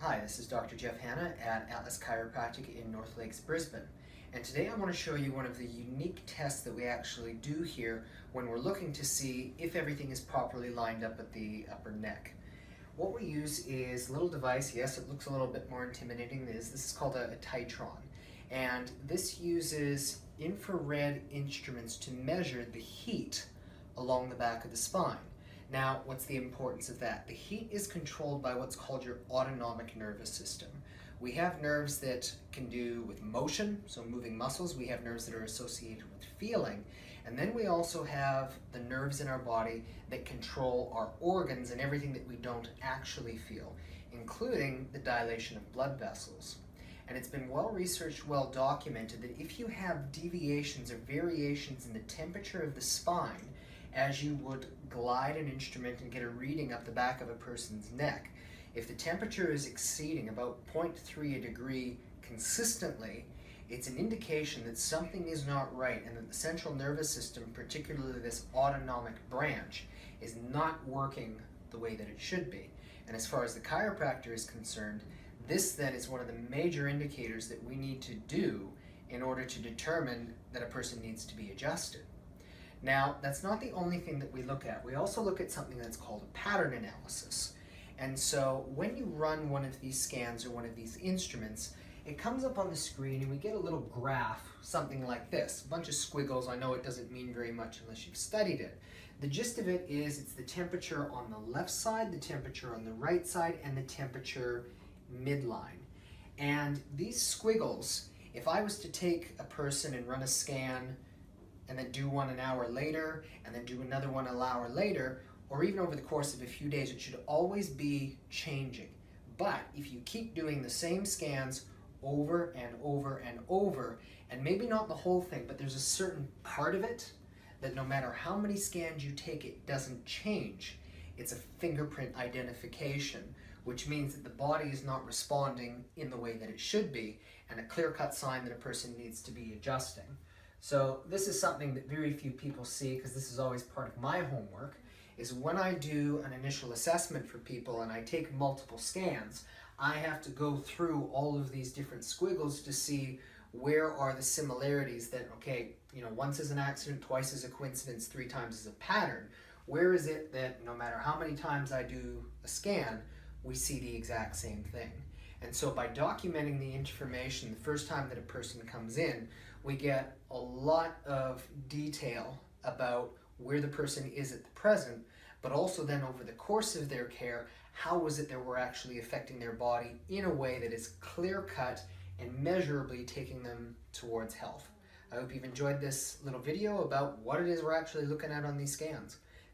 Hi, this is Dr. Jeff Hanna at Atlas Chiropractic in North Lakes, Brisbane. And today I want to show you one of the unique tests that we actually do here when we're looking to see if everything is properly lined up at the upper neck. What we use is a little device. Yes, it looks a little bit more intimidating than this. This is called a Titron. And this uses infrared instruments to measure the heat along the back of the spine. Now, what's the importance of that? The heat is controlled by what's called your autonomic nervous system. We have nerves that can do with motion, so moving muscles. We have nerves that are associated with feeling. And then we also have the nerves in our body that control our organs and everything that we don't actually feel, including the dilation of blood vessels. And it's been well researched, well documented that if you have deviations or variations in the temperature of the spine, as you would glide an instrument and get a reading up the back of a person's neck, if the temperature is exceeding about 0.3 a degree consistently, it's an indication that something is not right and that the central nervous system, particularly this autonomic branch, is not working the way that it should be. And as far as the chiropractor is concerned, this then is one of the major indicators that we need to do in order to determine that a person needs to be adjusted. Now, that's not the only thing that we look at. We also look at something that's called a pattern analysis. And so when you run one of these scans or one of these instruments, it comes up on the screen and we get a little graph, something like this, a bunch of squiggles. I know it doesn't mean very much unless you've studied it. The gist of it is it's the temperature on the left side, the temperature on the right side, and the temperature midline. And these squiggles, if I was to take a person and run a scan and then do one an hour later, and then do another one an hour later, or even over the course of a few days, it should always be changing. But if you keep doing the same scans over and over and over, and maybe not the whole thing, but there's a certain part of it that no matter how many scans you take, it doesn't change. It's a fingerprint identification, which means that the body is not responding in the way that it should be, and a clear-cut sign that a person needs to be adjusting. So this is something that very few people see, because this is always part of my homework, is when I do an initial assessment for people and I take multiple scans, I have to go through all of these different squiggles to see where are the similarities that, okay, once is an accident, twice is a coincidence, 3 times is a pattern. Where is it that no matter how many times I do a scan, we see the exact same thing? And so by documenting the information the first time that a person comes in, we get a lot of detail about where the person is at the present, but also then over the course of their care, how was it that we're actually affecting their body in a way that is clear-cut and measurably taking them towards health. I hope you've enjoyed this little video about what it is we're actually looking at on these scans.